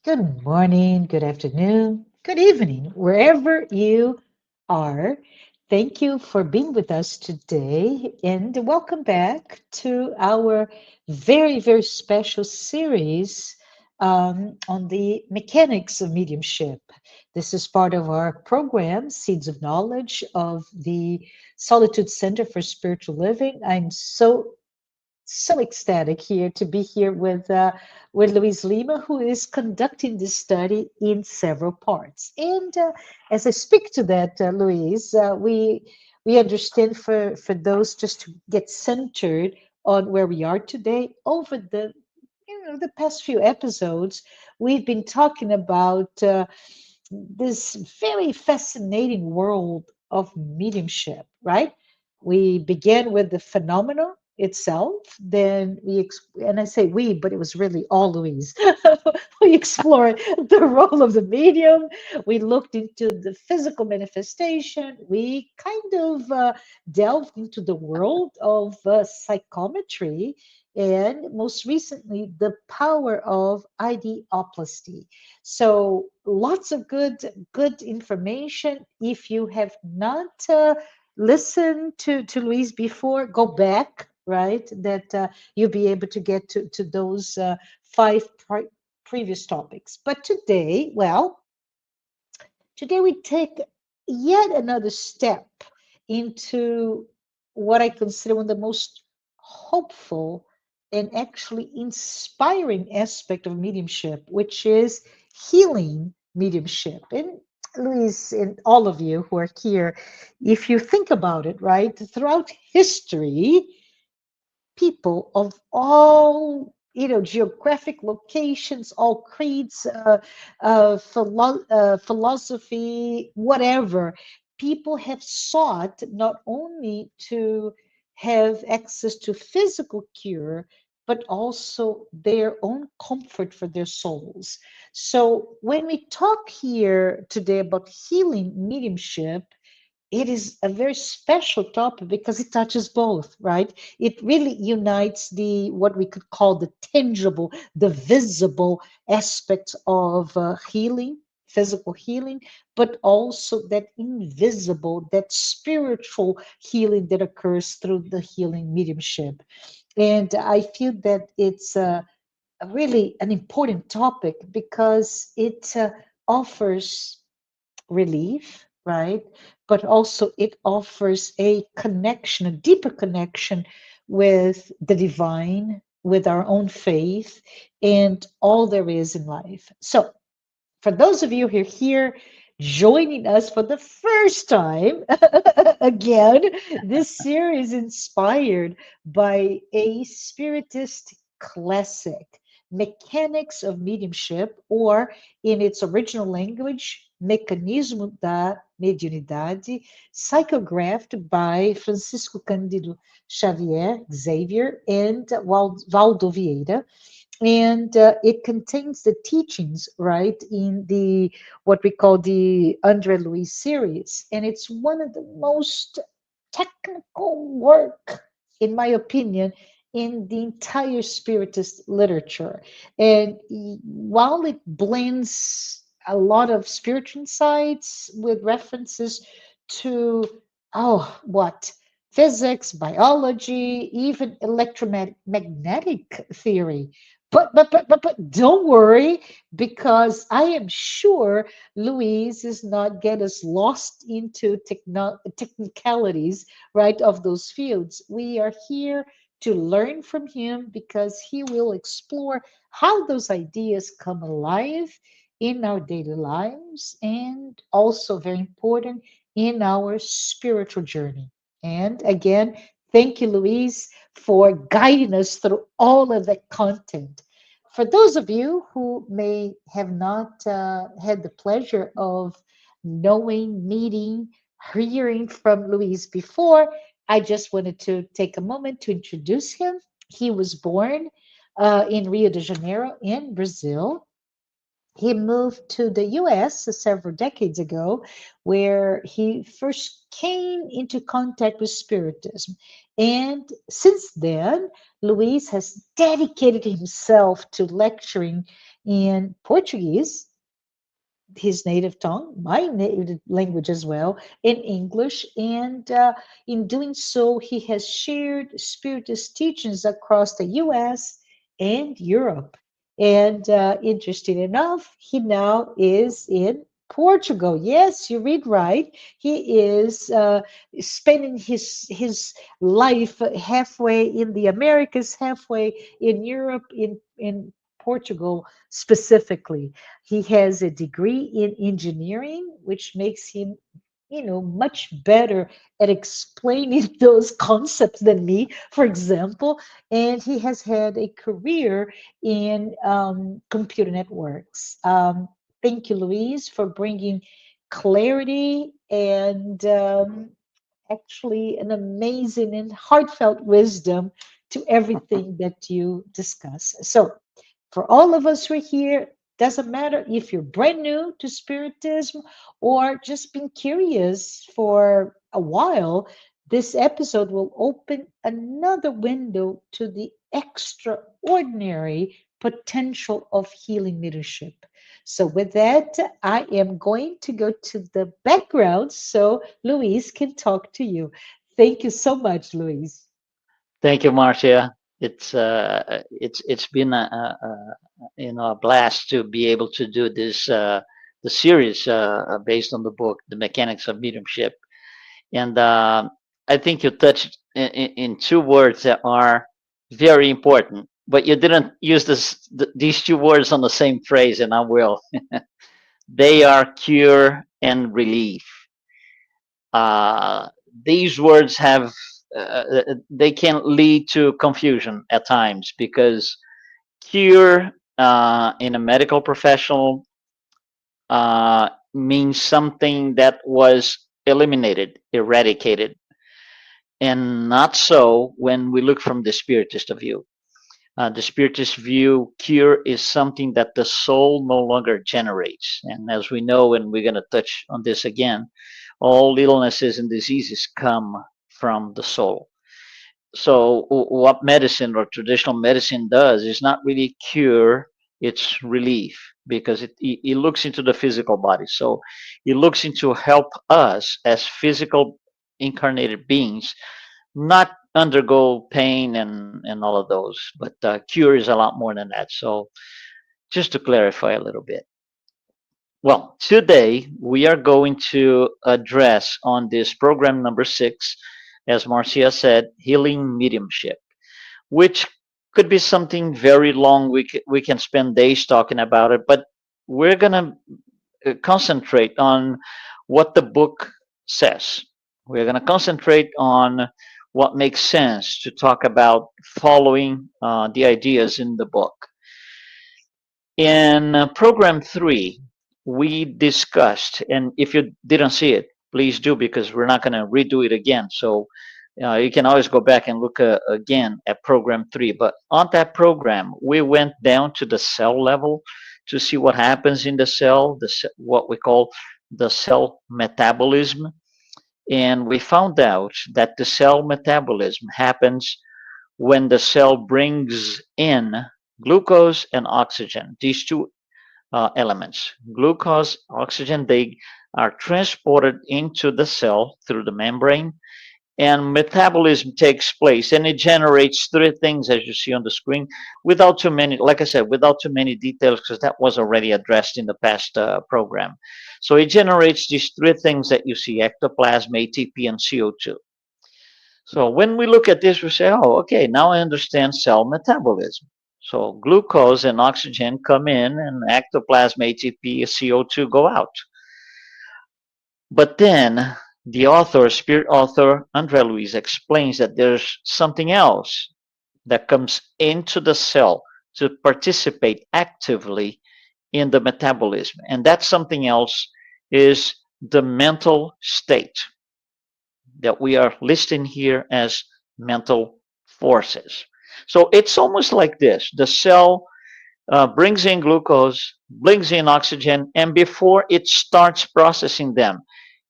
Good morning, good afternoon, good evening, wherever you are. Thank you for being with us today and welcome back to our very special series on the mechanics of mediumship. This is part of our program, Seeds of Knowledge of the Solitude Center for Spiritual Living. I'm so ecstatic here to be here with Luiz Lima, who is conducting this study in several parts. And as I speak to that, Luiz, we understand for those just to get centered on where we are today over the past few episodes, we've been talking about this very fascinating world of mediumship, right? We began with the phenomena itself, then and I say we, but it was really all Louise. We explored the role of the medium. We looked into the physical manifestation. We kind of delved into the world of psychometry and most recently the power of ideoplasty. So lots of good information. If you have not listened to Luis before, go back, right? That you'll be able to get to those five previous topics. But today, well, today we take yet another step into what I consider one of the most hopeful and actually inspiring aspect of mediumship, which is healing mediumship. And Luis, and all of you who are here, if you think about it, right, throughout history, people of all geographic locations, all creeds, philosophy, whatever, people have sought not only to have access to physical cure but also their own comfort for their souls. So when we talk here today about healing mediumship, it is a very special topic because it touches both, right? It really unites the what we could call the tangible, the visible aspects of healing, physical healing, but also that invisible, that spiritual healing that occurs through the healing mediumship. And I feel that it's a really an important topic because it offers relief, right? But also it offers a connection, a deeper connection with the divine, with our own faith, and all there is in life. So, for those of you who are here joining us for the first time, again, this series is inspired by a spiritist classic, Mechanics of Mediumship, or in its original language, Mecanismo da Mediunidade, psychographed by Francisco Cândido Xavier, Xavier, and Valdo Vieira, and it contains the teachings right in the what we call the André Luiz series, and it's one of the most technical work, in my opinion, in the entire spiritist literature. And while it blends a lot of spiritual insights with references to what physics, biology, even electromagnetic theory, but don't worry, because I am sure Louise is not get us lost into technicalities, right, of those fields. We are here to learn from him because he will explore how those ideas come alive in our daily lives and also very important in our spiritual journey. And again, thank you, Louise, for guiding us through all of that content. For those of you who may have not had the pleasure of knowing, meeting, hearing from Luis before, I just wanted to take a moment to introduce him. He was born in Rio de Janeiro, in Brazil. He moved to the US several decades ago, where he first came into contact with Spiritism. And since then, Luis has dedicated himself to lecturing in Portuguese, his native tongue, my native language as well, in English. And in doing so, he has shared Spiritist teachings across the US and Europe. And interesting enough, he now is in Portugal. Yes, you read right. He is spending his life halfway in the Americas, halfway in Europe, in Portugal specifically. He has a degree in engineering, which makes him, much better at explaining those concepts than me, for example. And he has had a career in computer networks. Thank you, Louise, for bringing clarity and actually an amazing and heartfelt wisdom to everything that you discuss. So, for all of us who are here, doesn't matter if you're brand new to Spiritism or just been curious for a while, this episode will open another window to the extraordinary potential of healing leadership. So, with that, I am going to go to the background so Louise can talk to you. Thank you so much, Louise. Thank you, Marcia. It's been a blast to be able to do this the series based on the book, The Mechanics of Mediumship, and I think you touched in two words that are very important, but you didn't use these two words on the same phrase, and I will. They are cure and relief. Uh, these words have they can lead to confusion at times because cure in a medical professional means something that was eliminated, eradicated, and not so when we look from the spiritist view. The spiritist view, cure is something that the soul no longer generates. And as we know, and we're going to touch on this again, all illnesses and diseases come from the soul. So, what medicine or traditional medicine does is not really cure, it's relief because it looks into the physical body. So, it looks into help us as physical incarnated beings not undergo pain and all of those. But cure is a lot more than that. So, just to clarify a little bit. Well, today we are going to address on this program number 6, as Marcia said, healing mediumship, which could be something very long. We can spend days talking about it, but we're going to concentrate on what the book says. We're going to concentrate on what makes sense to talk about following the ideas in the book. In program 3, we discussed, and if you didn't see it, please do because we're not going to redo it again. So you can always go back and look again at program 3. But on that program, we went down to the cell level to see what happens in the cell, what we call the cell metabolism. And we found out that the cell metabolism happens when the cell brings in glucose and oxygen, these two elements. Glucose, oxygen, they are transported into the cell through the membrane, and metabolism takes place, and it generates three things as you see on the screen without too many, like I said, without too many details because that was already addressed in the past program. So it generates these three things that you see: ectoplasm, ATP, and CO2. So when we look at this, we say, oh, okay, now I understand cell metabolism. So glucose and oxygen come in, and ectoplasm, ATP, CO2 go out. But then the author, spirit author, André Luiz, explains that there's something else that comes into the cell to participate actively in the metabolism. And that something else is the mental state that we are listing here as mental forces. So it's almost like this: the cell brings in glucose, brings in oxygen, and before it starts processing them,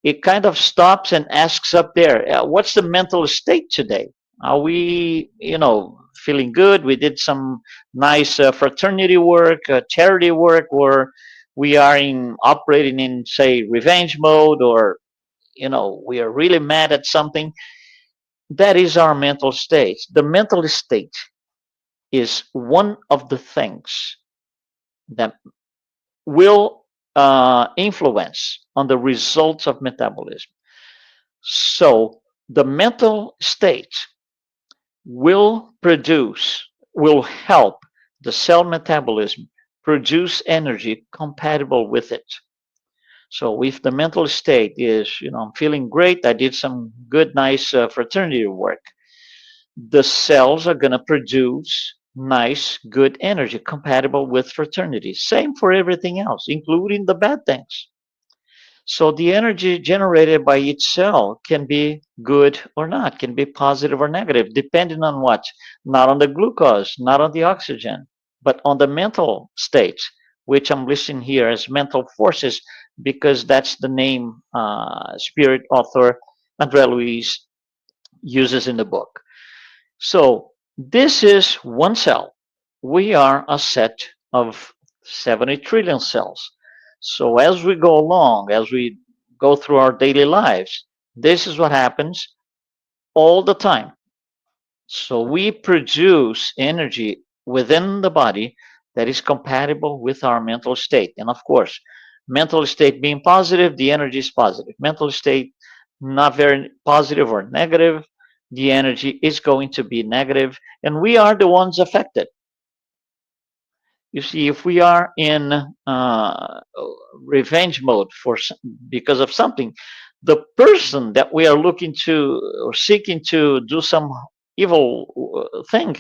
it kind of stops and asks up there, what's the mental state today? Are we, feeling good? We did some nice fraternity work, charity work, or we are in operating in, say, revenge mode, or we are really mad at something. That is our mental state. The mental state is one of the things that will influence on the results of metabolism. So the mental state will produce, will help the cell metabolism produce energy compatible with it. So if the mental state is, I'm feeling great, I did some good, nice fraternity work, the cells are going to produce nice, good energy compatible with fraternity. Same for everything else, including the bad things. So the energy generated by each cell can be good or not, can be positive or negative, depending on what? Not on the glucose, not on the oxygen, but on the mental state, which I'm listing here as mental forces because that's the name spirit author André Luiz uses in the book. So this is one cell. We are a set of 70 trillion cells. So as we go along, as we go through our daily lives, this is what happens all the time. So we produce energy within the body that is compatible with our mental state. And of course, mental state being positive, the energy is positive. Mental state not very positive or negative, the energy is going to be negative, and we are the ones affected. You see, if we are in revenge mode because of something, the person that we are looking to or seeking to do some evil thing,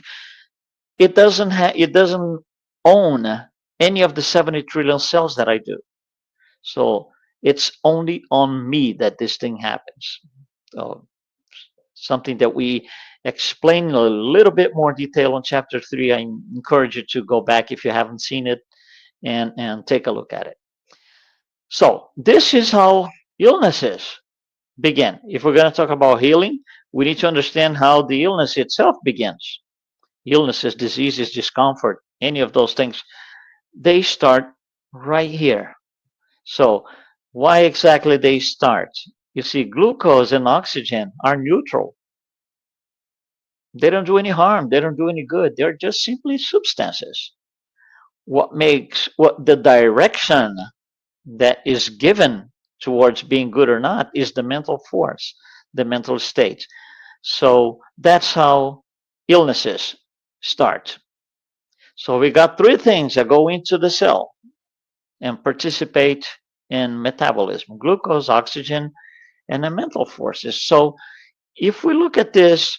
it doesn't own any of the 70 trillion cells that I do. So it's only on me that this thing happens. So something that we explain in a little bit more detail on chapter 3. I encourage you to go back if you haven't seen it and take a look at it. So this is how illnesses begin. If we're going to talk about healing, we need to understand how the illness itself begins. Illnesses, diseases, discomfort, any of those things, they start right here. So why exactly they start? You see, glucose and oxygen are neutral. They don't do any harm. They don't do any good. They're just simply substances. What the direction that is given towards being good or not is the mental force, the mental state. So that's how illnesses start. So we got three things that go into the cell and participate in metabolism: glucose, oxygen, and the mental forces. So if we look at this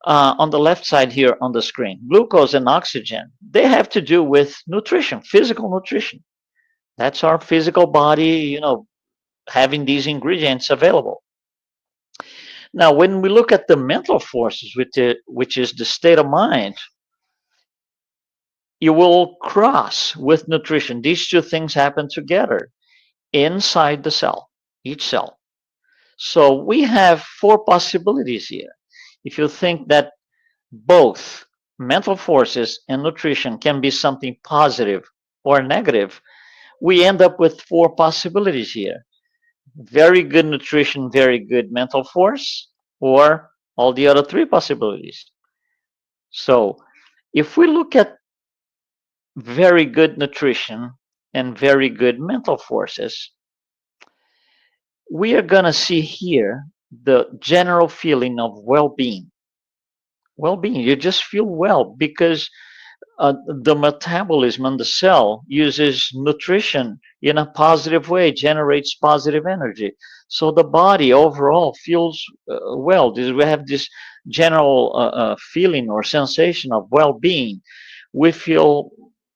on the left side here on the screen, glucose and oxygen, they have to do with nutrition, physical nutrition. That's our physical body, having these ingredients available. Now, when we look at the mental forces, which is the state of mind, you will cross with nutrition. These two things happen together inside the cell, each cell. So we have four possibilities here. If you think that both mental forces and nutrition can be something positive or negative, we end up with four possibilities here: very good nutrition, very good mental force, or all the other three possibilities. So if we look at very good nutrition and very good mental forces, we are going to see here the general feeling of well-being. Well-being, you just feel well because the metabolism in the cell uses nutrition in a positive way, generates positive energy. So the body overall feels well. We have this general feeling or sensation of well-being. We feel,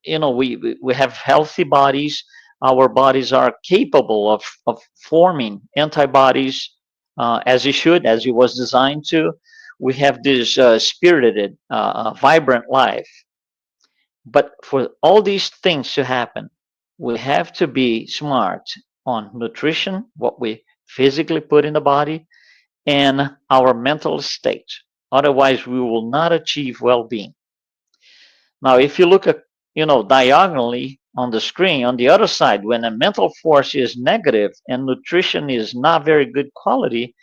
we have healthy bodies. Our bodies are capable of forming antibodies as it should, as it was designed to. We have this spirited, vibrant life. But for all these things to happen, we have to be smart on nutrition, what we physically put in the body, and our mental state. Otherwise, we will not achieve well-being. Now, if you look at, diagonally on the screen, on the other side, when a mental force is negative and nutrition is not very good quality,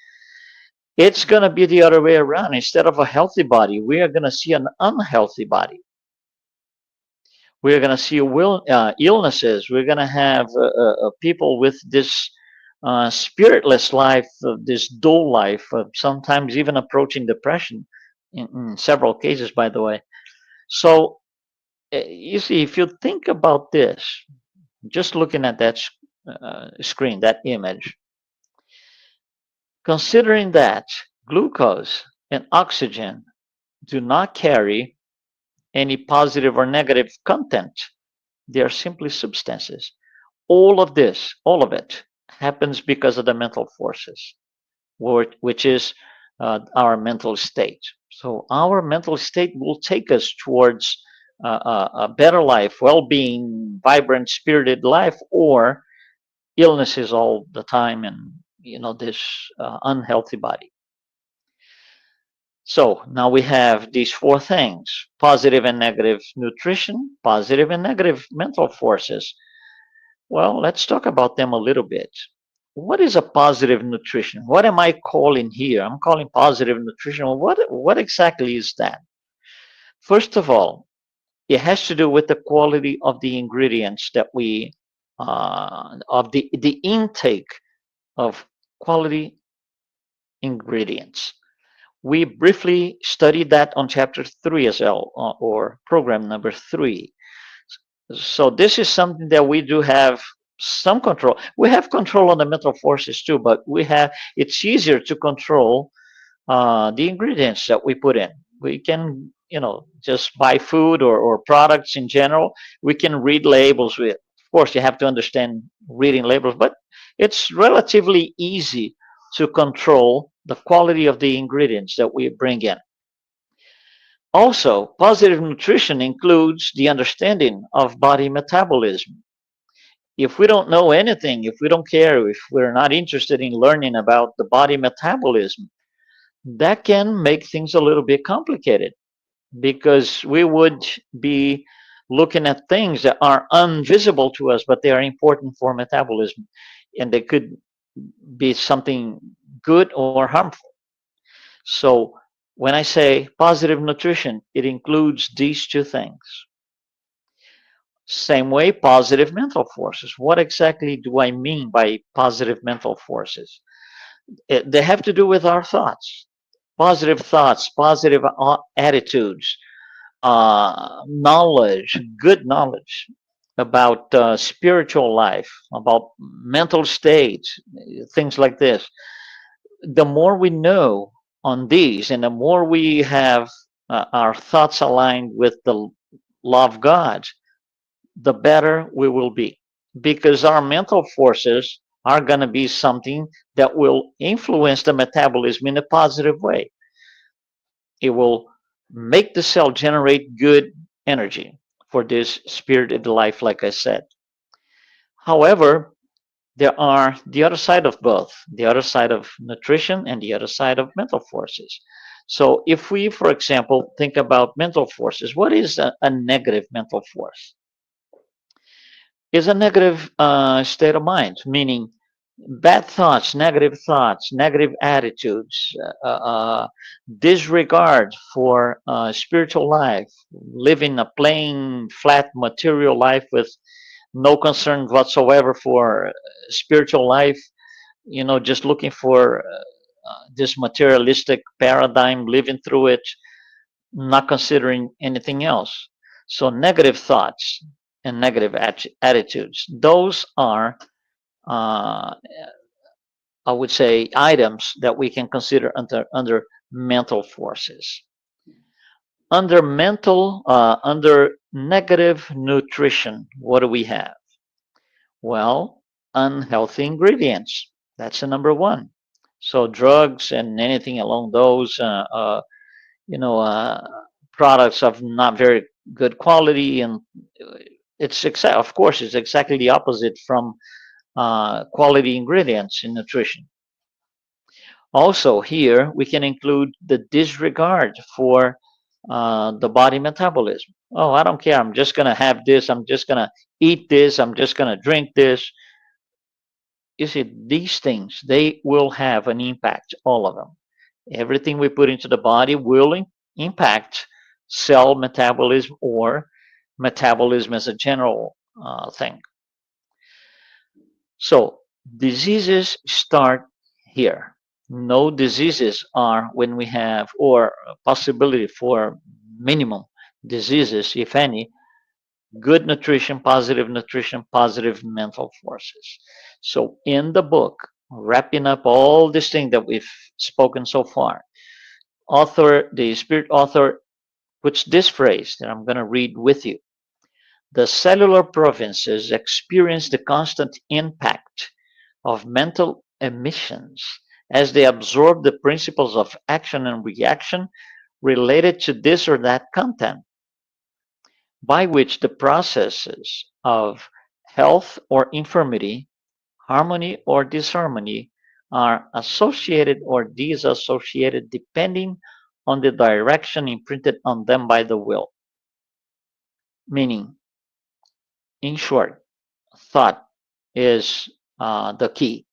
it's going to be the other way around. Instead of a healthy body, we are going to see an unhealthy body. We're going to see illnesses. We're going to have people with this spiritless life, this dull life, sometimes even approaching depression in several cases, by the way. So, you see, if you think about this, just looking at that screen, that image, considering that glucose and oxygen do not carry any positive or negative content, they are simply substances. All of this, all of it, happens because of the mental forces, which is our mental state. So our mental state will take us towards a better life, well-being, vibrant, spirited life, or illnesses all the time, and this unhealthy body. So now we have these four things: positive and negative nutrition, positive and negative mental forces. Well, let's talk about them a little bit. What is a positive nutrition? What am I calling here? I'm calling positive nutrition. Well, what exactly is that? First of all, it has to do with the quality of the ingredients that of the intake of quality ingredients. We briefly studied that on chapter 3 as well, or program number 3. So this is something that we do have some control. We have control on the mental forces too, but it's easier to control the ingredients that we put in. We can, just buy food or products in general. We can read labels. Of course, you have to understand reading labels, but it's relatively easy to control the quality of the ingredients that we bring in. Also, positive nutrition includes the understanding of body metabolism. If we don't know anything, if we don't care, if we're not interested in learning about the body metabolism, that can make things a little bit complicated, because we would be looking at things that are invisible to us, but they are important for metabolism, and they could be something good or harmful. So when I say positive nutrition, it includes these two things. Same way, positive mental forces. What exactly do I mean by positive mental forces? They have to do with our thoughts, positive attitudes, knowledge, good knowledge about spiritual life, about mental states, things like this. The more we know on these, and the more we have our thoughts aligned with the law of God, the better we will be. Because our mental forces are going to be something that will influence the metabolism in a positive way. It will make the cell generate good energy for this spirited life, like I said. However, there are the other side of both, the other side of nutrition and the other side of mental forces. So if we, for example, think about mental forces, what is a negative mental force? Is a negative state of mind, meaning bad thoughts, negative attitudes, disregard for spiritual life, living a plain, flat, material life with no concern whatsoever for spiritual life, just looking for this materialistic paradigm, living through it, not considering anything else. So negative thoughts and negative attitudes, those are, uh, I would say, items that we can consider under mental forces. Under negative nutrition, what do we have? Well, unhealthy ingredients. That's the number one. So drugs and anything along those, you know, uh, products of not very good quality, and of course, it's exactly the opposite from quality ingredients in nutrition. Also, here we can include the disregard for the body metabolism. Oh, I don't care. I'm just going to have this. I'm just going to eat this. I'm just going to drink this. You see, these things, they will have an impact, all of them. Everything we put into the body will impact cell metabolism or metabolism as a general thing. So diseases start here. No diseases are when we have, or a possibility for minimum diseases, if any, good nutrition, positive mental forces. So in the book, wrapping up all this thing that we've spoken so far, the spirit author puts this phrase that I'm going to read with you. The cellular provinces experience the constant impact of mental emissions as they absorb the principles of action and reaction related to this or that content, by which the processes of health or infirmity, harmony or disharmony are associated or disassociated depending on the direction imprinted on them by the will. Meaning, in short, thought is the key.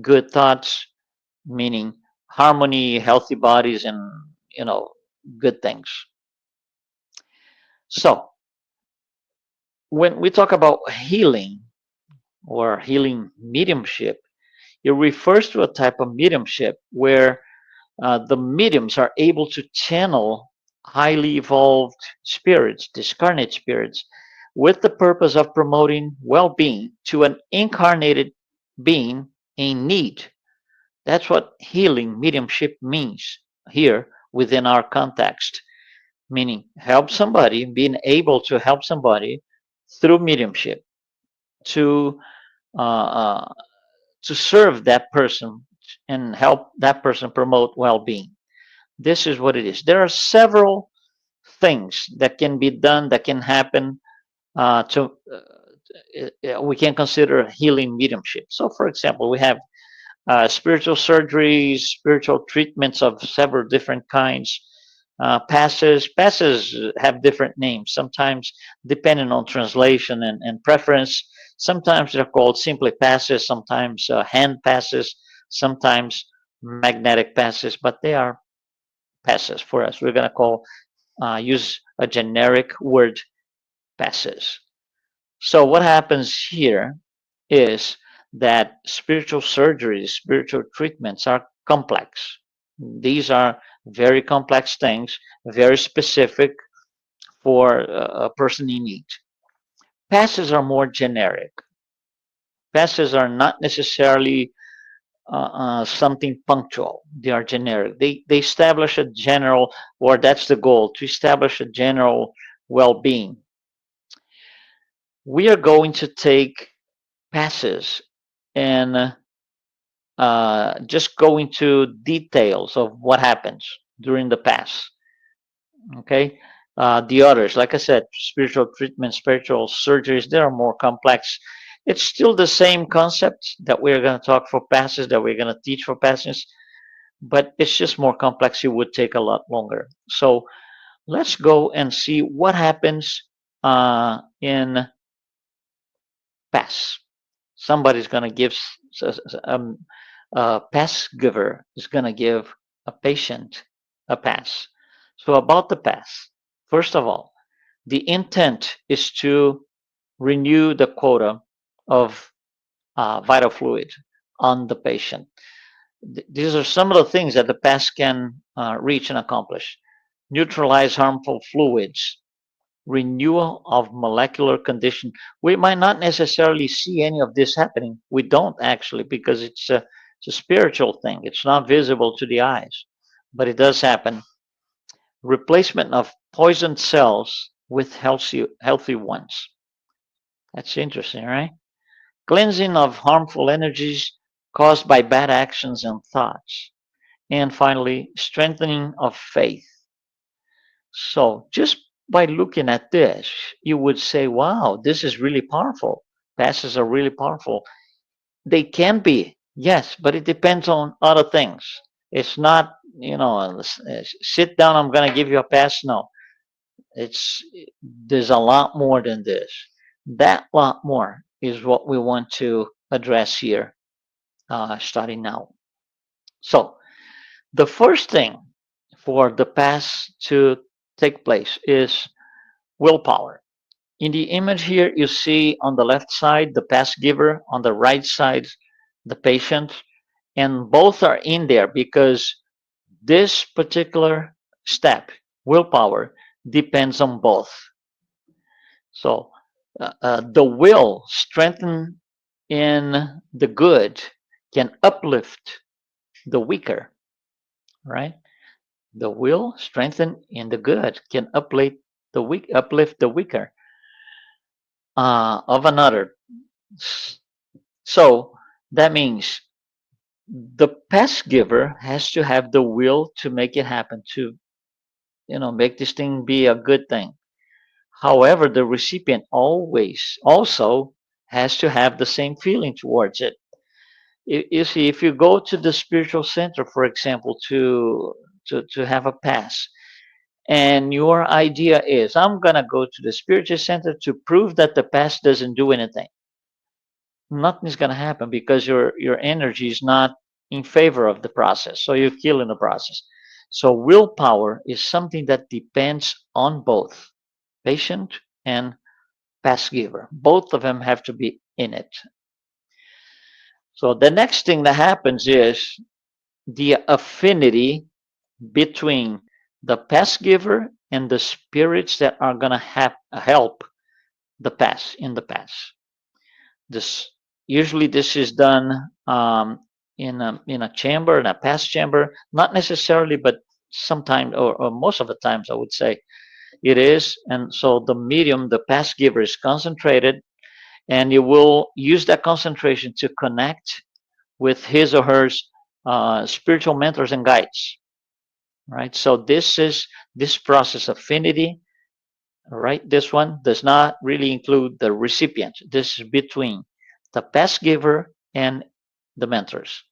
Good thoughts, meaning harmony, healthy bodies, and you know, good things. So when we talk about healing or healing mediumship, it refers to a type of mediumship where the mediums are able to channel highly evolved spirits, discarnate spirits, with the purpose of promoting well being to an incarnated being in need. That's what healing mediumship means here within our context, meaning help somebody, being able to help somebody through mediumship to uh, uh, to serve that person and help that person promote well-being. This is what it is. There are several things that can be done, that can happen to we can consider healing mediumship. So, for example, we have spiritual surgeries, spiritual treatments of several different kinds. Passes have different names, sometimes depending on translation and preference. Sometimes they're called simply passes, sometimes hand passes, sometimes magnetic passes, but they are passes for us. We're going to use a generic word, passes. So what happens here is that spiritual surgeries, spiritual treatments are complex. These are very complex things, very specific for a person in need. Passes are more generic. Passes are not necessarily something punctual. They are generic. They establish a general, or that's the goal, to establish a general well-being. We are going to take passes and just go into details of what happens during the pass. Okay. The others, like I said, spiritual treatment, spiritual surgeries, they are more complex. It's still the same concept that we're going to talk for passes, that we're going to teach for passes, but it's just more complex. It would take a lot longer. So let's go and see what happens in pass. Somebody's going to give, a pass giver is going to give a patient a pass. So, about the pass, first of all, the intent is to renew the quota of vital fluid on the patient. These are some of the things that the pass can reach and accomplish: neutralize harmful fluids, renewal of molecular condition. We might not necessarily see any of this happening. We don't actually, because it's a spiritual thing. It's not visible to the eyes, but it does happen. Replacement of poisoned cells with healthy ones. That's interesting, right? Cleansing of harmful energies caused by bad actions and thoughts. And finally, strengthening of faith. So just by looking at this, you would say, wow, this is really powerful. Passes are really powerful. They can be, yes, but it depends on other things. It's not, sit down, I'm going to give you a pass. No, it's there's a lot more than this. That lot more is what we want to address here, starting now. So the first thing for the pass to take place is willpower. In the image here, you see on the left side the pass giver, on the right side the patient, and both are in there because this particular step, willpower, depends on both. So the will strengthened in the good can uplift the weaker, right? The will strengthened in the good can uplift the weaker of another. So that means the past giver has to have the will to make it happen, to make this thing be a good thing. However, the recipient always also has to have the same feeling towards it. You see, if you go to the spiritual center, for example, to have a pass, and your idea is, I'm gonna go to the spiritual center to prove that the pass doesn't do anything, nothing's gonna happen because your energy is not in favor of the process. So you're killing the process. So willpower is something that depends on both patient and pass giver. Both of them have to be in it. So the next thing that happens is the affinity between the pass giver and the spirits that are going to help the pass in the pass. This usually this is done in a chamber, in a pass chamber, not necessarily, but sometimes or most of the times I would say it is. And so the medium, the pass giver, is concentrated, and you will use that concentration to connect with his or her spiritual mentors and guides, right? So this process affinity, right? This one does not really include the recipient. This is between the past giver and the mentors,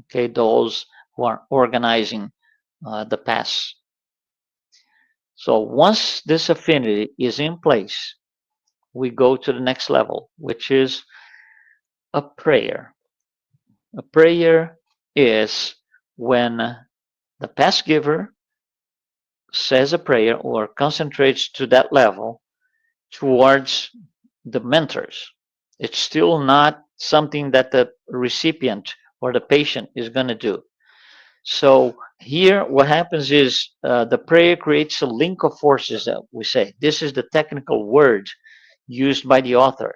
okay? Those who are organizing the pass. So once this affinity is in place, we go to the next level, which is a prayer. A prayer is when the past giver says a prayer or concentrates to that level towards the mentors. It's still not something that the recipient or the patient is going to do. So here, what happens is the prayer creates a link of forces that we say. This is the technical word used by the author,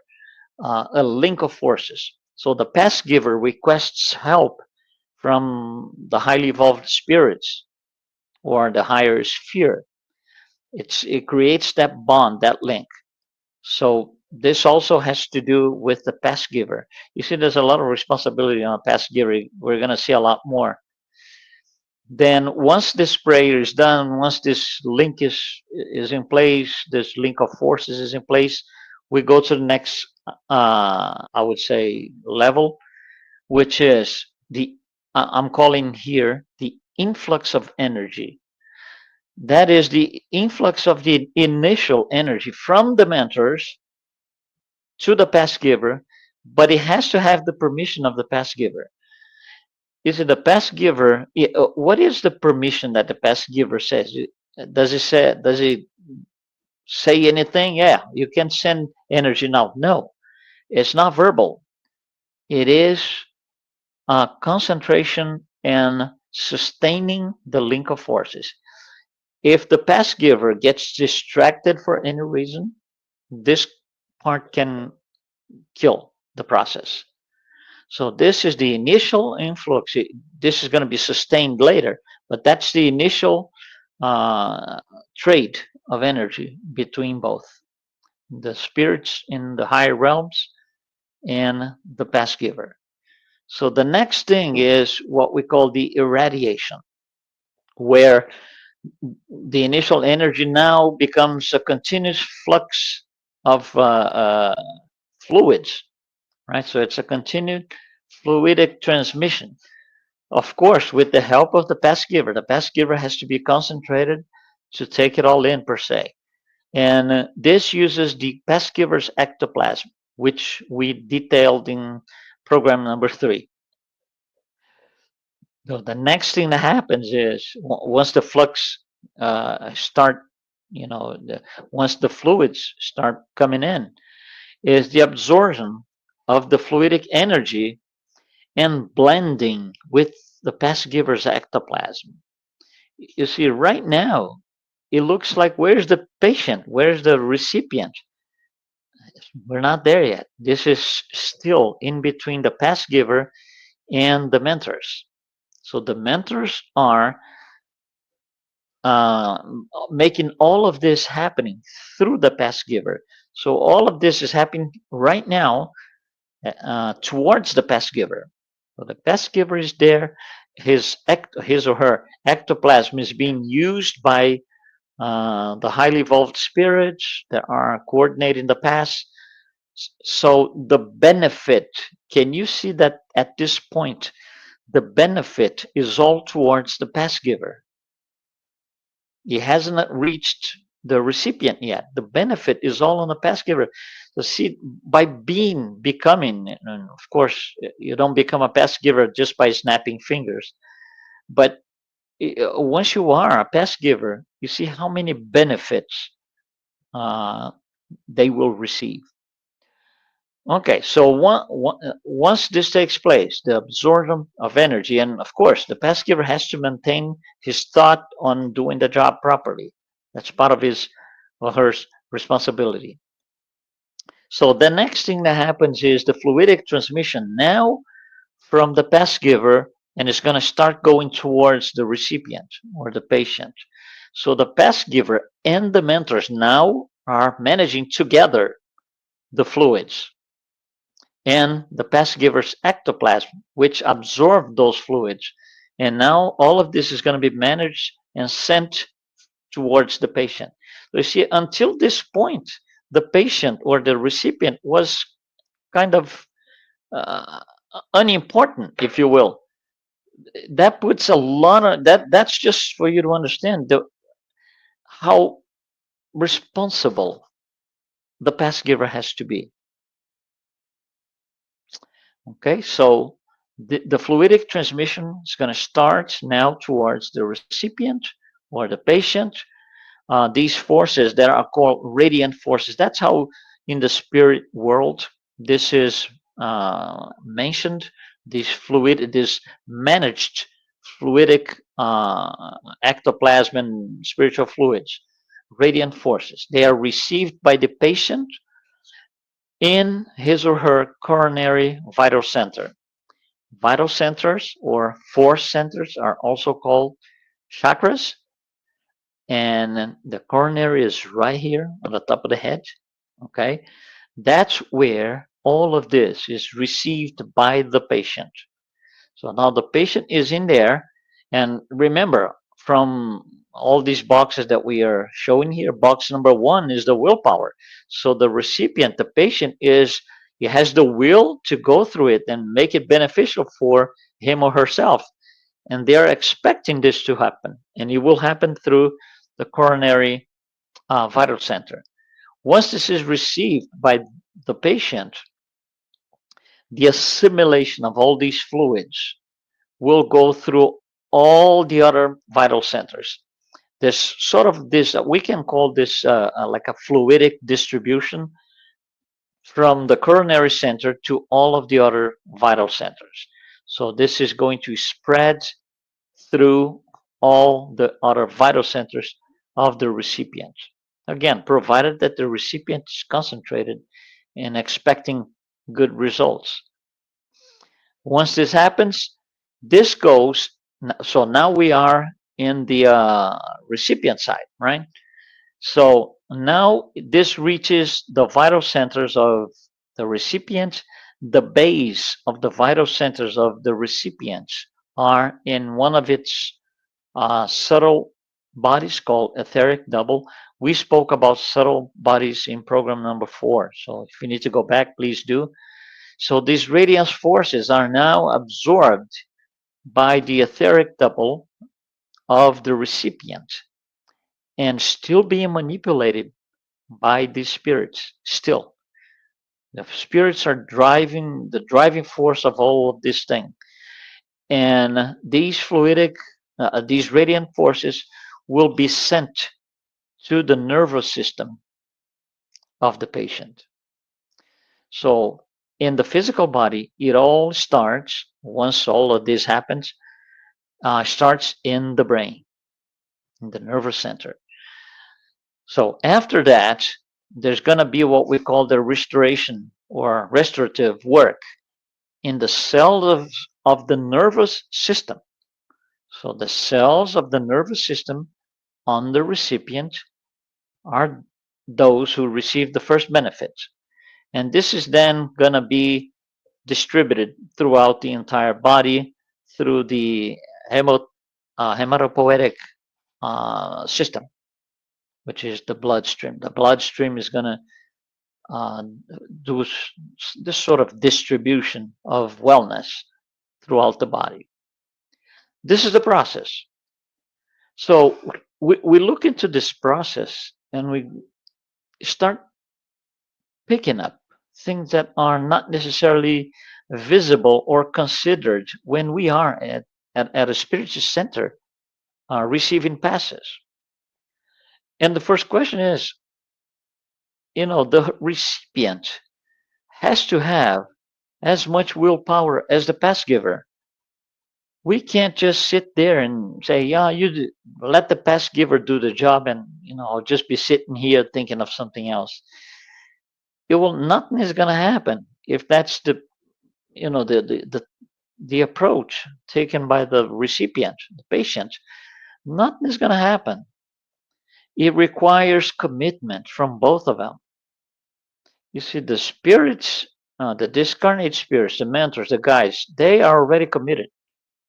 a link of forces. So the past giver requests help from the highly evolved spirits or the higher sphere. It creates that bond, that link. So this also has to do with the past giver. You see, there's a lot of responsibility on a past giver. We're going to see a lot more. Then once this prayer is done, once this link is in place, this link of forces is in place, we go to the next, I would say, level, which is I'm calling here the influx of energy. That is the influx of the initial energy from the mentors to the past giver, but it has to have the permission of the past giver. Is it the past giver? What is the permission that the past giver says? Does it say? Does it say anything? Yeah, you can send energy now. No, it's not verbal. It is concentration and sustaining the link of forces. If the past giver gets distracted for any reason, this part can kill the process. So this is the initial influx. This is going to be sustained later, but that's the initial uh, trade of energy between both the spirits in the higher realms and the past giver. So the next thing is what we call the irradiation, where the initial energy now becomes a continuous flux of fluids, right? So it's a continued fluidic transmission. Of course, with the help of the past giver has to be concentrated to take it all in per se. And this uses the past giver's ectoplasm, which we detailed in program number 3. So the next thing that happens is once the flux start, once the fluids start coming in, is the absorption of the fluidic energy and blending with the past giver's ectoplasm. You see, right now, it looks like where's the patient? Where's the recipient? We're not there yet. This is still in between the past giver and the mentors. So the mentors are uh, making all of this happening through the past giver. So all of this is happening right now towards the past giver. So the past giver is there. His or her ectoplasm is being used by the highly evolved spirits that are coordinating the past. So the benefit, can you see that at this point, the benefit is all towards the past giver? It hasn't reached the recipient yet. The benefit is all on the past giver. So see, by becoming, and of course, you don't become a past giver just by snapping fingers, but once you are a past giver, you see how many benefits uh, they will receive. Okay, so once this takes place, the absorption of energy, and of course, the past giver has to maintain his thought on doing the job properly. That's part of his or her responsibility. So the next thing that happens is the fluidic transmission now from the past giver, and it's going to start going towards the recipient or the patient. So the past giver and the mentors now are managing together the fluids and the past giver's ectoplasm, which absorb those fluids. And now all of this is going to be managed and sent towards the patient. So you see, until this point, the patient or the recipient was kind of uh, unimportant, if you will. That puts a lot of that's just for you to understand how responsible the past giver has to be. Okay, so the fluidic transmission is going to start now towards the recipient or the patient. These forces that are called radiant forces. That's how in the spirit world this is mentioned. This managed fluidic ectoplasm and spiritual fluids, radiant forces. They are received by the patient in his or her coronary vital center. Vital centers or force centers are also called chakras, and the coronary is right here on the top of the head. Okay, that's where all of this is received by the patient. So now the patient is in there, and remember, from all these boxes that we are showing here, box number 1 is the willpower. So the recipient, the patient, he has the will to go through it and make it beneficial for him or herself, and they are expecting this to happen, and it will happen through the coronary vital center. Once this is received by the patient, the assimilation of all these fluids will go through all the other vital centers. There's sort of this, we can call this like a fluidic distribution from the coronary center to all of the other vital centers. So this is going to spread through all the other vital centers of the recipient. Again, provided that the recipient is concentrated and expecting good results. Once this happens, this goes, so now we are in the recipient side, right? So now this reaches the vital centers of the recipient. The base of the vital centers of the recipients are in one of its subtle bodies called etheric double. We spoke about subtle bodies in program number 4. So if you need to go back, please do. So these radiance forces are now absorbed by the etheric double of the recipient and still being manipulated by these spirits. Still, the spirits are driving the driving force of all of this thing, and these radiant forces will be sent to the nervous system of the patient. So, in the physical body, it all starts once all of this happens. Starts in the brain, in the nervous center. So after that, there's going to be what we call the restoration or restorative work in the cells of the nervous system. So the cells of the nervous system on the recipient are those who receive the first benefits. And this is then going to be distributed throughout the entire body through the hematopoietic system, which is the bloodstream. The bloodstream is going to uh, do this sort of distribution of wellness throughout the body. This is the process. So we look into this process and we start picking up things that are not necessarily visible or considered when we are at a spiritual center receiving passes. And the first question is, the recipient has to have as much willpower as the pass giver. We can't just sit there and say, yeah, let the pass giver do the job, and I'll just be sitting here thinking of something else. Nothing is going to happen if that's the approach taken by the recipient, the patient. Nothing is going to happen. It requires commitment from both of them. You see, the spirits, the discarnate spirits, the mentors, the guides, they are already committed.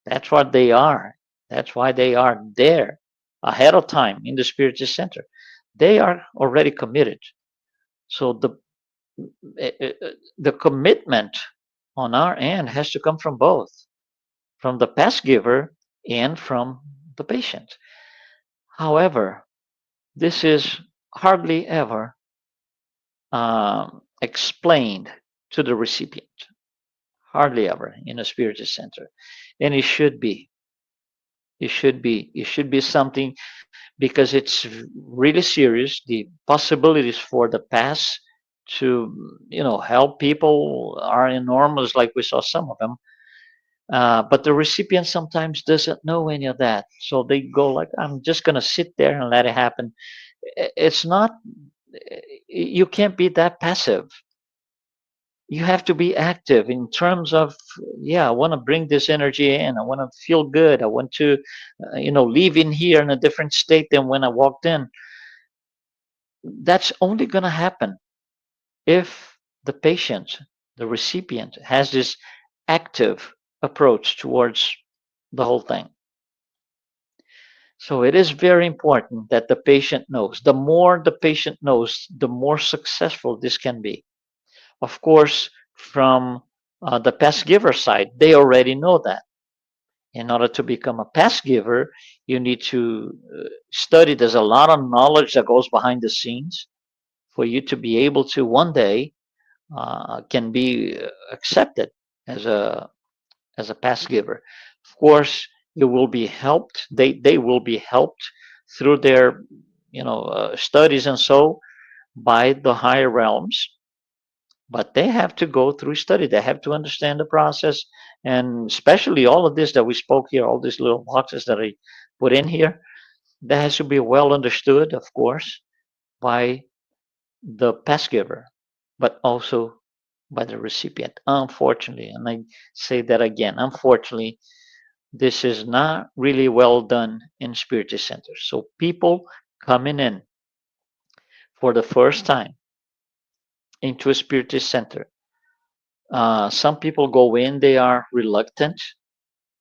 That's what they are. That's why they are there ahead of time in the spiritual center. They are already committed. So the commitment on our end has to come from both, from the pass giver and from the patient. However, this is hardly ever explained to the recipient. Hardly ever in a spiritual center, and it should be. It should be. It should be something because it's really serious. The possibilities for the past to help people are enormous, like we saw some of them. But the recipient sometimes doesn't know any of that, so they go like, "I'm just gonna sit there and let it happen." It's not. You can't be that passive. You have to be active in terms of, yeah, I want to bring this energy in. I want to feel good. I want to leave in here in a different state than when I walked in. That's only going to happen if the patient, the recipient, has this active approach towards the whole thing. So it is very important that the patient knows. The more the patient knows, the more successful this can be. Of course, from the pass giver side, they already know that. In order to become a pass giver, you need to study. There's a lot of knowledge that goes behind the scenes for you to be able to one day can be accepted as a pass giver. Of course, you will be helped. They will be helped through their studies and so by the higher realms, but they have to go through study. They have to understand the process, and especially all of this that we spoke here, all these little boxes that I put in here, that has to be well understood, of course, by the pass giver, but also by the recipient. Unfortunately, and I say that again, unfortunately, this is not really well done in spiritual centers. So people coming in for the first time into a spiritual center, some people go in, they are reluctant,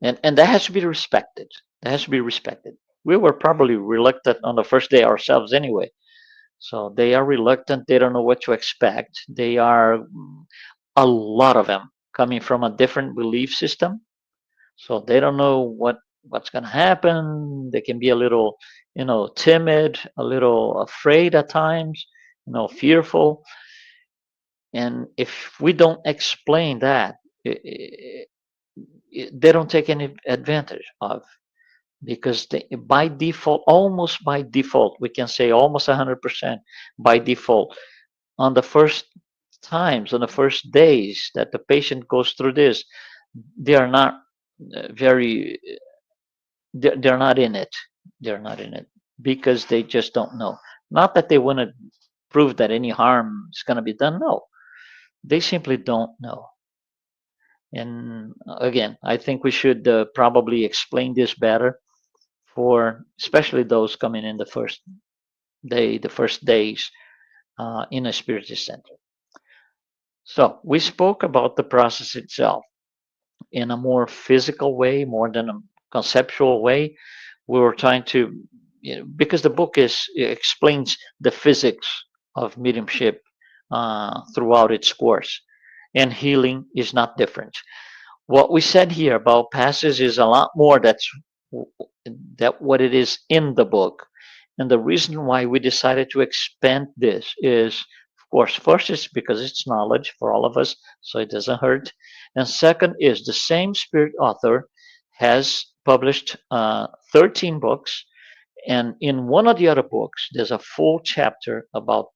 and that has to be respected. That has to be respected. We were probably reluctant on the first day ourselves anyway. So they are reluctant. They don't know what to expect. They are a lot of them coming from a different belief system. So they don't know what's going to happen. They can be a little, timid, a little afraid at times, fearful. And if we don't explain that, they don't take any advantage of, because by default, almost by default, we can say almost 100% by default, on the first times, on the first days that the patient goes through this, they are not very, they're not in it. They're not in it because they just don't know. Not that they want to prove that any harm is going to be done. No, they simply don't know. And again, I think we should probably explain this better for especially those coming in the first day, the first days in a spiritist center. So we spoke about the process itself in a more physical way, more than a conceptual way. We were trying to, because the book it explains the physics of mediumship throughout its course, and healing is not different. What we said here about passes is a lot more that what it is in the book. And the reason why we decided to expand this is, of course, first is because it's knowledge for all of us, so it doesn't hurt. And second is the same spirit author has published 13 books, and in one of the other books, there's a full chapter about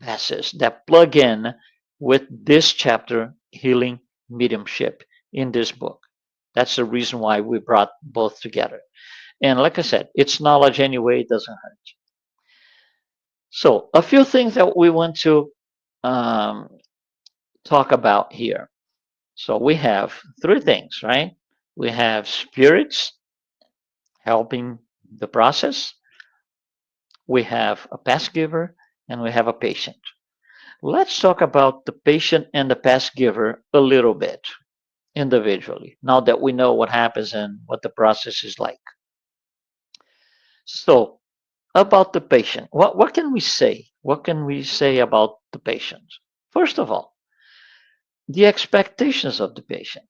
passes that plug in with this chapter, healing mediumship, in this book. That's the reason why we brought both together. And like I said, it's knowledge anyway, it doesn't hurt. So, a few things that we want to um, talk about here. So, we have three things, right? We have spirits helping the process, we have a pass giver, and we have a patient. Let's talk about the patient and the pass giver a little bit individually, now that we know what happens and what the process is like. So, about the patient, what can we say? What can we say about the patient? First of all, the expectations of the patient.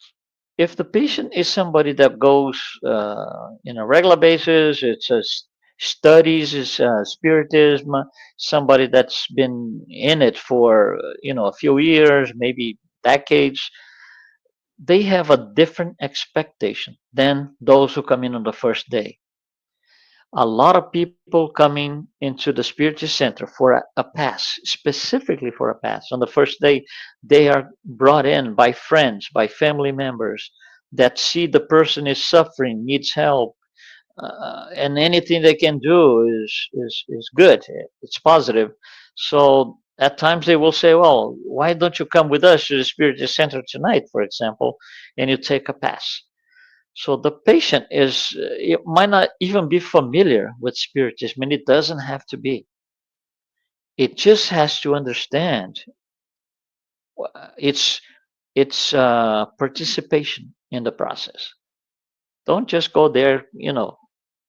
If the patient is somebody that goes in a regular basis, it's a studies is spiritism, somebody that's been in it for a few years, maybe decades, they have a different expectation than those who come in on the first day. A lot of people coming into the Spiritist Center for a pass, specifically for a pass. On the first day, they are brought in by friends, by family members that see the person is suffering, needs help, and anything they can do is good. It's positive. So at times they will say, "Well, why don't you come with us to the Spiritist Center tonight, for example, and you take a pass?" So the patient it might not even be familiar with spiritism, and it doesn't have to be. It just has to understand its participation in the process. Don't just go there,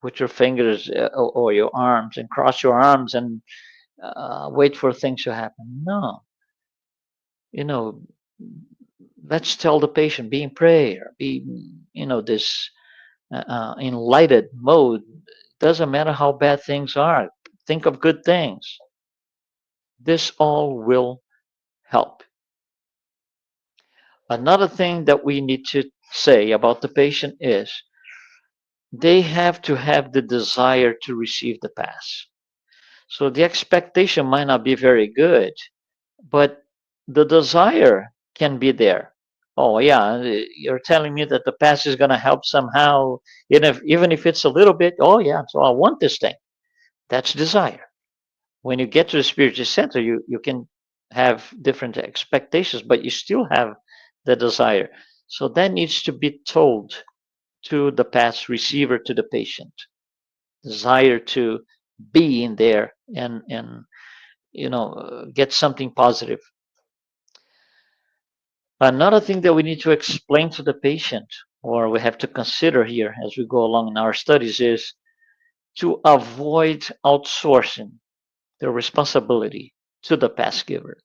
with your fingers or your arms and cross your arms and wait for things to happen. No, you know, let's tell the patient, be in prayer, be, this enlightened mode. Doesn't matter how bad things are. Think of good things. This all will help. Another thing that we need to say about the patient is they have to have the desire to receive the pass. So the expectation might not be very good, but the desire can be there. Oh yeah, you're telling me that the pass is going to help somehow, even if it's a little bit. Oh yeah, so I want this thing. That's desire. When you get to the spiritual center, you can have different expectations, but you still have the desire. So that needs to be told to the past receiver, to the patient. Desire to be in there and get something positive. Another thing that we need to explain to the patient, or we have to consider here as we go along in our studies, is to avoid outsourcing the responsibility to the past giver.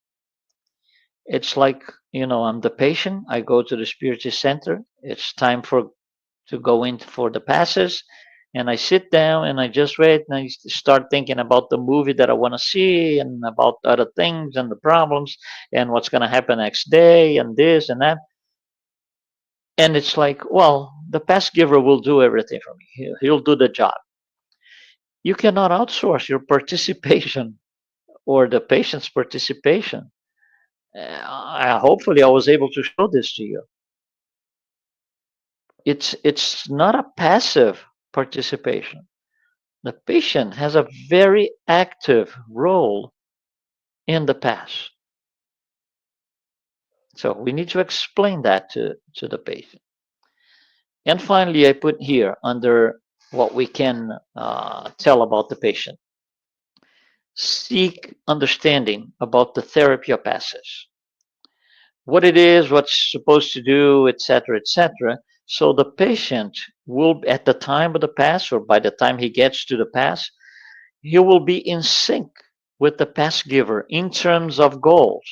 It's like, I'm the patient. I go to the spiritual center. It's time for to go in for the passes. And I sit down and I just wait and I start thinking about the movie that I want to see and about other things and the problems and what's going to happen next day and this and that. And it's like, well, the pass giver will do everything for me. He'll do the job. You cannot outsource your participation or the patient's participation. Hopefully, I was able to show this to you. It's not a passive participation. The patient has a very active role in the pass. So we need to explain that to the patient. And finally, I put here under what we can tell about the patient. Seek understanding about the therapy of passes, what it is, what's supposed to do, etc., etc. So the patient will, at the time of the pass or by the time he gets to the pass, he will be in sync with the pass giver in terms of goals.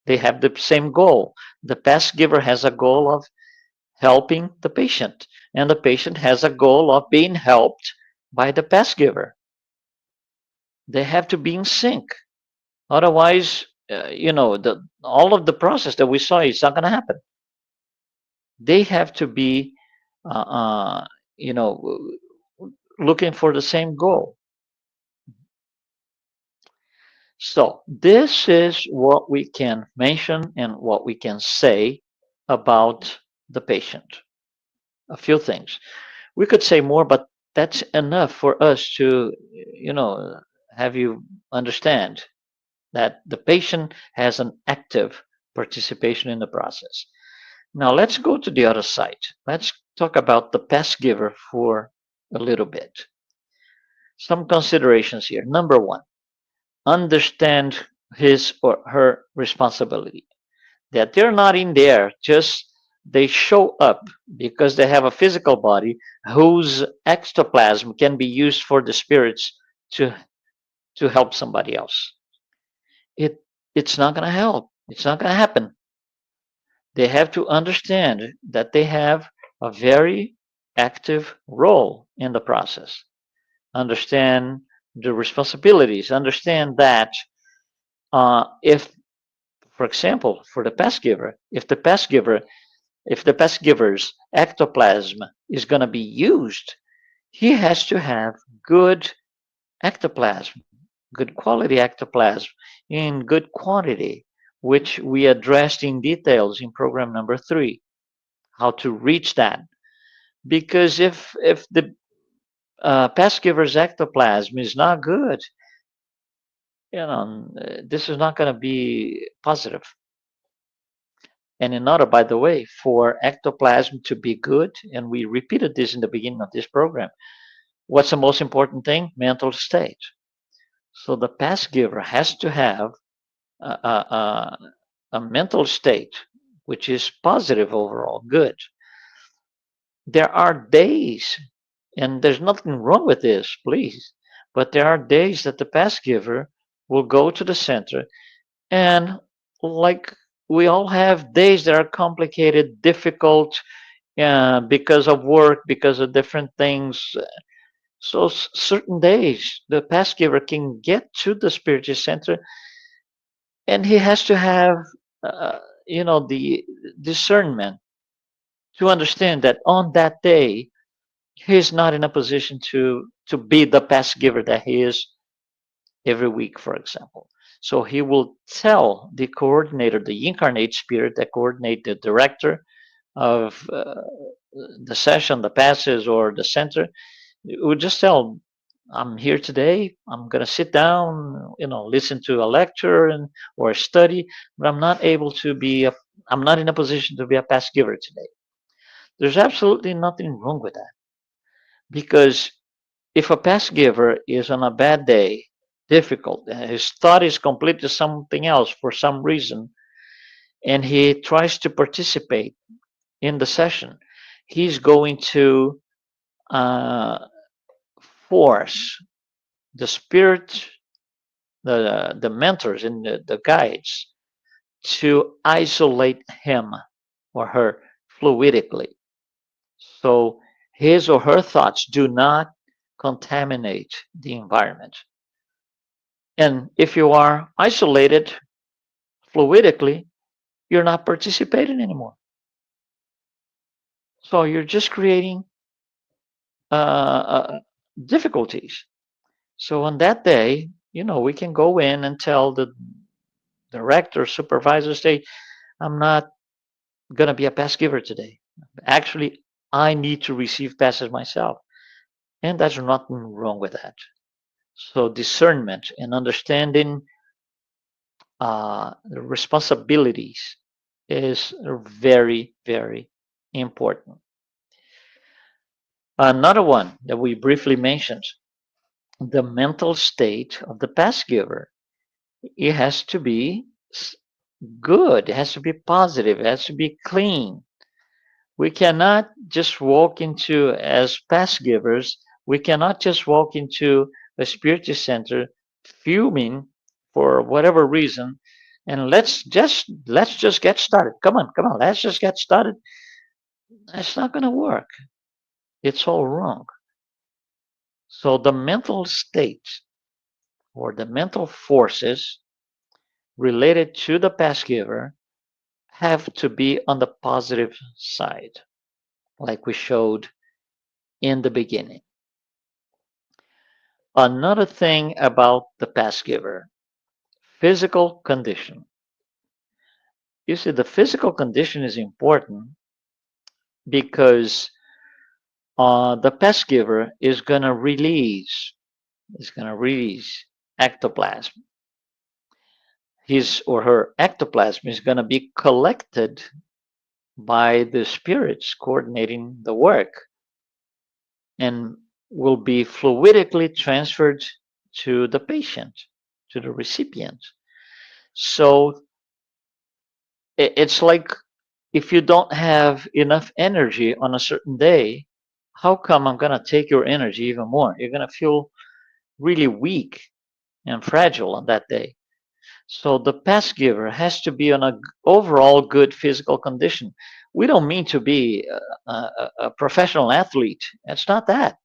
They have the same goal. The pass giver has a goal of helping the patient, and the patient has a goal of being helped by the pass giver. They have to be in sync. Otherwise, all of the process that we saw is not going to happen. They have to be, uh, uh, you know, looking for the same goal. So this is what we can mention and what we can say about the patient. A few things. We could say more, but that's enough for us to, you know, have you understand that the patient has an active participation in the process. Now let's go to the other side. Let's talk about the pass giver for a little bit. Some considerations here. Number one, understand his or her responsibility. That they're not in there, just they show up because they have a physical body whose ectoplasm can be used for the spirits to help somebody else. It it's not going to help. It's not going to happen. They have to understand that they have a very active role in the process. Understand the responsibilities. Understand that if, for example, for the pass giver, if the pass giver's ectoplasm is going to be used, he has to have good ectoplasm, good quality ectoplasm in good quantity, which we addressed in details in program number 3, how to reach that. Because if the pass giver's ectoplasm is not good, this is not going to be positive. And another, by the way, for ectoplasm to be good, and we repeated this in the beginning of this program, what's the most important thing? Mental state. So the pass giver has to have a, a mental state which is positive overall, good. There are days, and there's nothing wrong with this, please, but there are days that the pass giver will go to the center and, like, we all have days that are complicated, difficult, because of work, because of different things. So certain days, the pass giver can get to the spiritual center, and he has to have, uh, the discernment to understand that on that day, he's not in a position to be the pass giver that he is every week, for example. So he will tell the coordinator, the incarnate spirit that coordinate the director of the session, the passes, or the center. It would just tell, I'm here today. I'm going to sit down, listen to a lecture or a study, but I'm not in a position to be a pass giver today. There's absolutely nothing wrong with that, because if a pass giver is on a bad day, difficult, his thought is completely something else for some reason, and he tries to participate in the session, he's going to uh, force the spirit, the mentors and the guides to isolate him or her fluidically. So His or her thoughts do not contaminate the environment. And if you are isolated fluidically, you're not participating anymore. So you're just creating difficulties. So on that day, we can go in and tell the director, supervisor, say, I'm not going to be a pass giver today. Actually, I need to receive passes myself. And there's nothing wrong with that. So discernment and understanding the responsibilities is very, very important. Another one that we briefly mentioned, the mental state of the pass giver. It has to be good, it has to be positive, it has to be clean. We cannot just walk into, as pass givers, we cannot just walk into a spiritual center fuming for whatever reason and let's just get started. Come on, let's just get started. That's not going to work. It's all wrong. So the mental state or the mental forces related to the pass giver have to be on the positive side, like we showed in the beginning. Another thing about the pass giver, physical condition. You see, the physical condition is important because the pass giver is going to release ectoplasm. His or her ectoplasm is going to be collected by the spirits coordinating the work and will be fluidically transferred to the patient, to the recipient. So it's like if you don't have enough energy on a certain day, how come I'm going to take your energy even more? You're going to feel really weak and fragile on that day. So the pass giver has to be on a overall good physical condition. We don't mean to be a professional athlete. It's not that.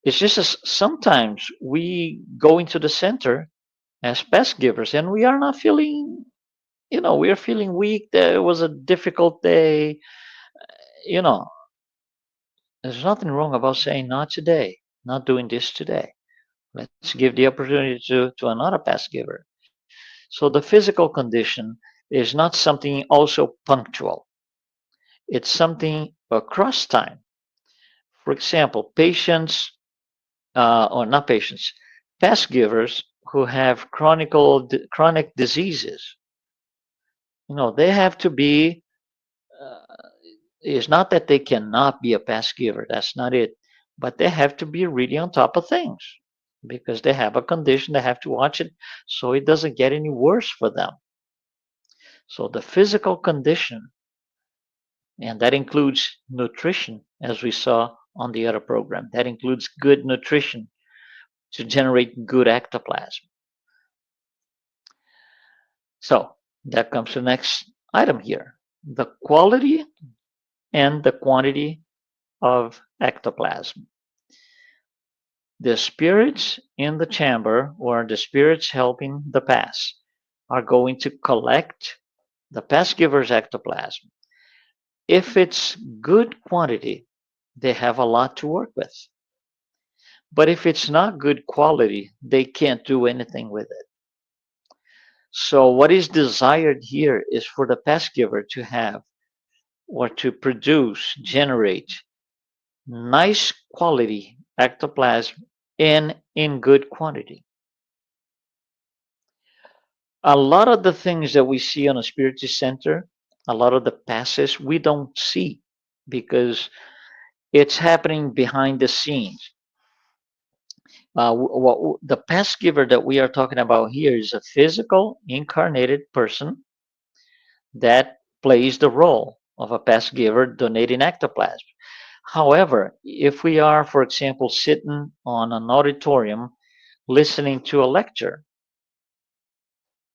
It's just as sometimes we go into the center as pass givers and we are not feeling, we are feeling weak. There was a difficult day. You know, there's nothing wrong about saying not today, not doing this today. Let's give the opportunity to another pass giver. So the physical condition is not something also punctual. It's something across time. For example, patients, or not patients, pass givers who have chronic diseases, they have to be, uh, it's not that they cannot be a pass giver, that's not it, but they have to be really on top of things because they have a condition, they have to watch it so it doesn't get any worse for them. So the physical condition, and that includes nutrition, as we saw on the other program, that includes good nutrition to generate good ectoplasm. So that comes to the next item here, the quality and the quantity of ectoplasm. The spirits in the chamber, or the spirits helping the pass, are going to collect the pass giver's ectoplasm. If it's good quantity, they have a lot to work with. But if it's not good quality, they can't do anything with it. So what is desired here is for the pass giver to have, or to produce, generate nice quality ectoplasm in good quantity. A lot of the things that we see on a spiritual center, a lot of the passes we don't see because it's happening behind the scenes. The pass giver that we are talking about here is a physical incarnated person that plays the role of a pass giver donating ectoplasm. However, if we are, for example, sitting on an auditorium listening to a lecture,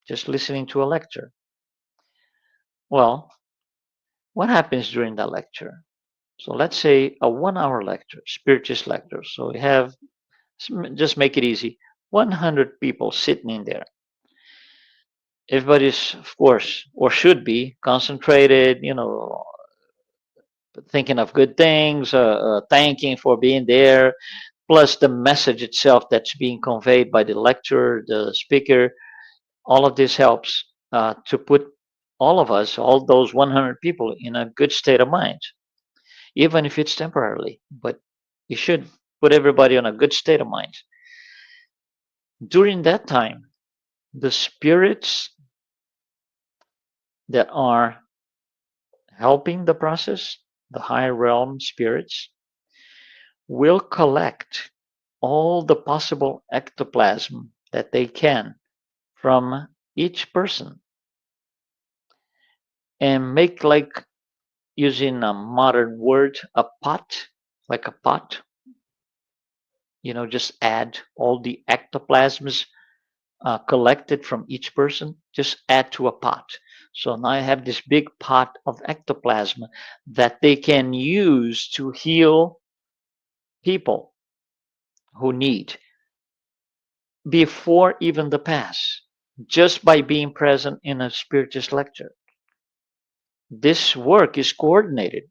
just listening to a lecture, well, what happens during that lecture? So let's say a 1 hour lecture, spiritist lecture. So we have, just make it easy, 100 people sitting in there. Everybody's, of course, or should be concentrated, thinking of good things, thanking for being there, plus the message itself that's being conveyed by the lecturer, the speaker. All of this helps to put all of us, all those 100 people, in a good state of mind, even if it's temporarily. But you should put everybody on a good state of mind. During that time, the spirits that are helping the process, the higher realm spirits, will collect all the possible ectoplasm that they can from each person and make, like, using a modern word, a pot, like a pot, just add all the ectoplasms collected from each person, just add to a pot. So now I have this big pot of ectoplasm that they can use to heal people who need before even the pass, just by being present in a spiritist lecture. This work is coordinated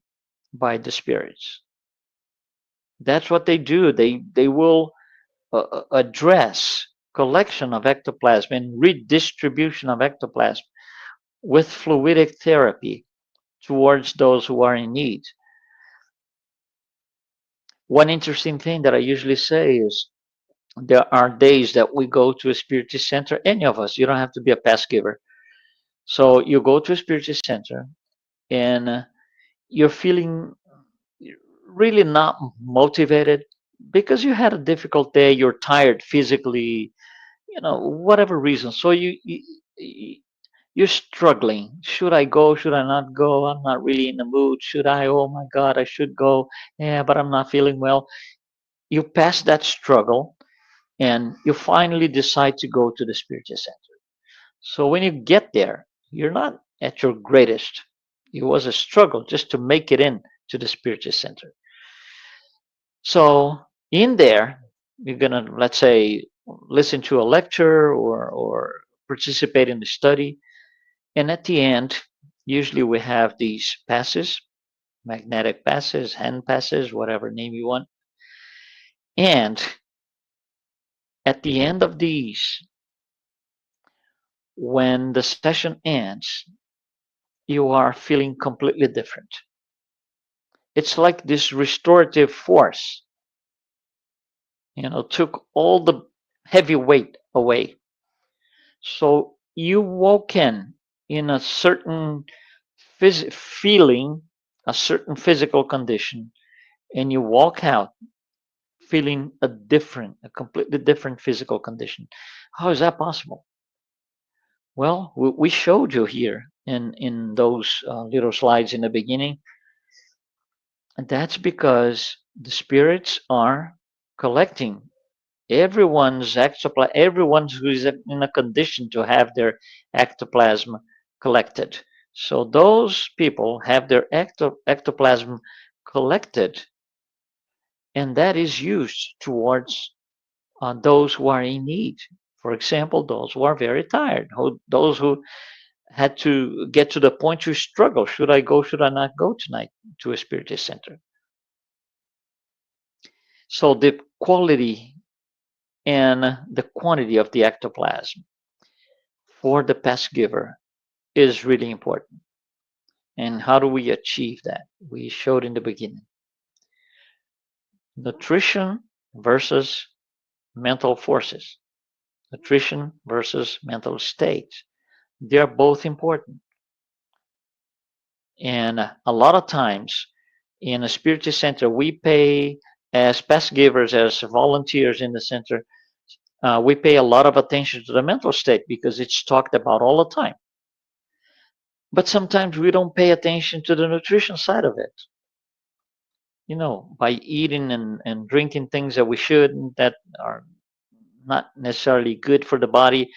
by the spirits. That's what they do. They will address collection of ectoplasm and redistribution of ectoplasm with fluidic therapy towards those who are in need. One interesting thing that I usually say is there are days that we go to a spiritist center, any of us, you don't have to be a pass giver. So you go to a spiritist center and you're feeling really not motivated because you had a difficult day, you're tired physically, whatever reason. So you're struggling. Should I go? Should I not go? I'm not really in the mood. Should I? Oh my God, I should go. Yeah, but I'm not feeling well. You pass that struggle and you finally decide to go to the spiritual center. So when you get there, you're not at your greatest. It was a struggle just to make it in to the spiritual center. So in there, you're gonna, let's say, listen to a lecture or participate in the study. And at the end, usually we have these passes, magnetic passes, hand passes, whatever name you want. And at the end of these, when the session ends, you are feeling completely different. It's like this restorative force, took all the heavy weight away. So you woke in a certain feeling, a certain physical condition, and you walk out feeling a completely different physical condition. How is that possible? Well, we showed you here in those little slides in the beginning. And that's because the spirits are collecting everyone who is in a condition to have their ectoplasm collected. So those people have their ectoplasm collected, and that is used towards those who are in need. For example, those who are very tired, those who had to get to the point to struggle. Should I go? Should I not go tonight to a spiritist center? So the quality and the quantity of the ectoplasm for the past giver is really important. And how do we achieve that? We showed in the beginning. Nutrition versus mental forces. Nutrition versus mental states. They are both important. And a lot of times in a spiritual center, we pay, as past givers, as volunteers in the center, we pay a lot of attention to the mental state because it's talked about all the time. But sometimes we don't pay attention to the nutrition side of it. By eating and drinking things that we shouldn't, that are not necessarily good for the body.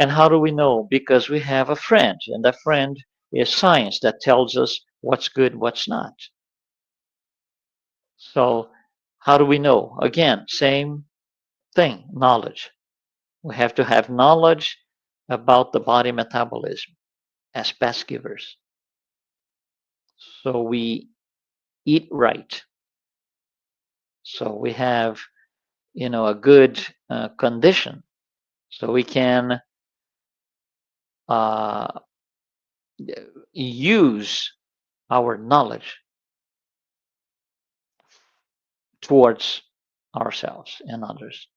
And how do we know? Because we have a friend, and that friend is science that tells us what's good, what's not. So, how do we know? Again, same thing, knowledge. We have to have knowledge about the body metabolism as past givers. So we eat right. So we have, a good condition. So we can uh, use our knowledge towards ourselves and others.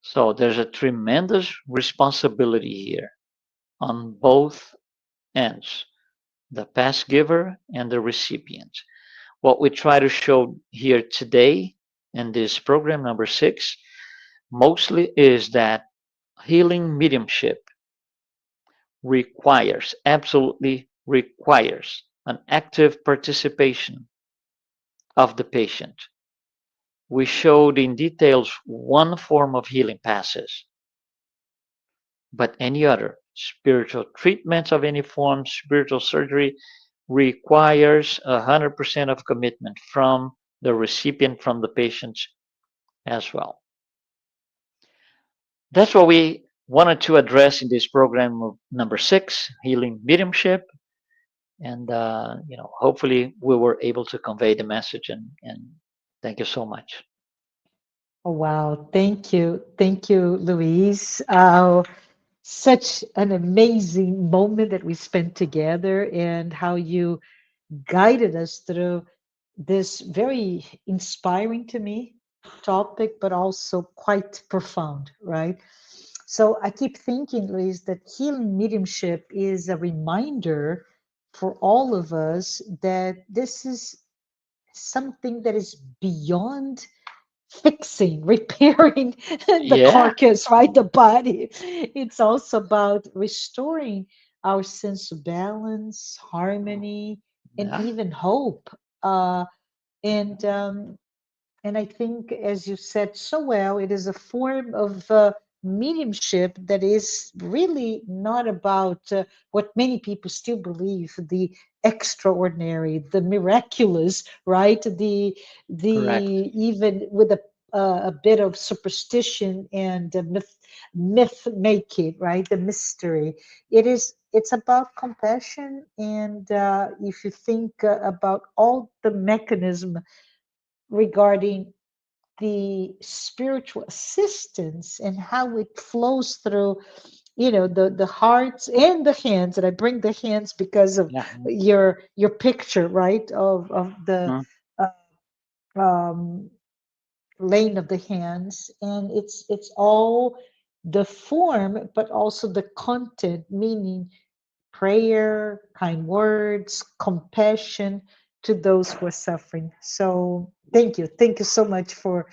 So there's a tremendous responsibility here on both ends, the past giver and the recipient. What we try to show here today in this program number 6 mostly is that healing mediumship absolutely requires an active participation of the patient. We showed in details one form of healing passes, but any other spiritual treatments of any form, spiritual surgery requires 100% of commitment from the recipient, from the patients as well. That's what we wanted to address in this program of number 6, healing mediumship. And hopefully we were able to convey the message, and thank you so much. Oh, wow. Thank you, Luis. Such an amazing moment that we spent together, and how you guided us through this very inspiring to me topic, but also quite profound, right? So I keep thinking, Luis, that healing mediumship is a reminder for all of us that this is something that is beyond fixing, repairing the Yeah, carcass, right? The body. It's also about restoring our sense of balance, harmony, and yeah, even hope. And and I think, as you said so well, it is a form of mediumship that is really not about what many people still believe, the extraordinary, the miraculous, right? correct. The even with a bit of superstition and myth make it, right? The mystery. It's about compassion, and if you think about all the mechanism regarding the spiritual assistance and how it flows through, the hearts and the hands. And I bring the hands because of Yeah. your picture, right, of the Mhm. uh, um, lane of the hands. And it's all the form but also the content, meaning prayer, kind words, compassion to those who are suffering. So thank you so much for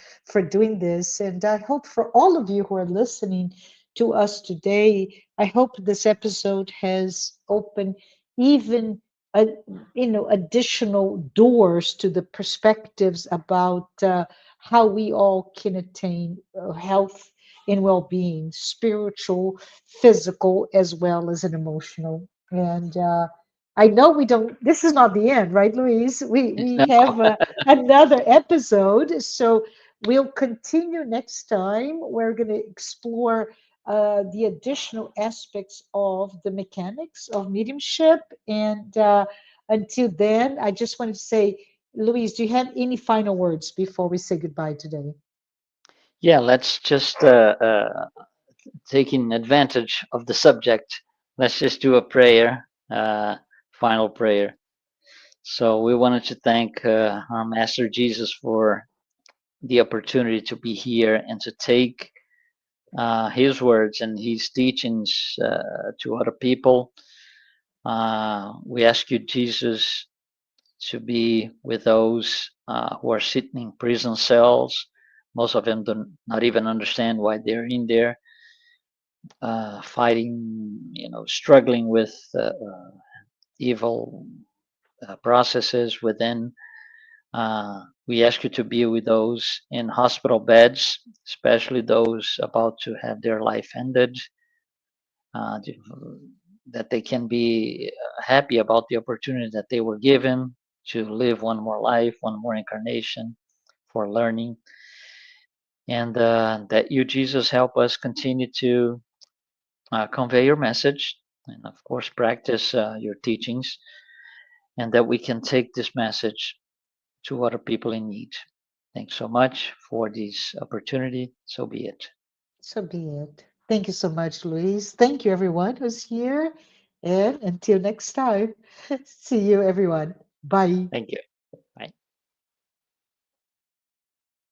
doing this, and I hope for all of you who are listening to us today, I hope this episode has opened even a, additional doors to the perspectives about how we all can attain health and well-being, spiritual, physical, as well as an emotional. And I know we don't. This is not the end, right, Louise? We have another episode, so we'll continue next time. We're going to explore the additional aspects of the mechanics of mediumship. And until then, I just wanted to say, Louise, do you have any final words before we say goodbye today? Yeah, let's just taking advantage of the subject. Let's just do a prayer, final prayer. So we wanted to thank our Master Jesus for the opportunity to be here and to take his words and his teachings to other people. We ask you, Jesus, to be with those who are sitting in prison cells. Most of them do not even understand why they're in there, fighting, struggling with evil processes within. We ask you to be with those in hospital beds, especially those about to have their life ended, uh, that they can be happy about the opportunity that they were given. to live one more life, one more incarnation for learning, and that you, Jesus, help us continue to convey your message and, of course, practice your teachings, and that we can take this message to other people in need. Thanks so much for this opportunity. So be it. So be it. Thank you so much, Luis. Thank you, everyone who's here. And until next time, see you, everyone. Bye. Thank you.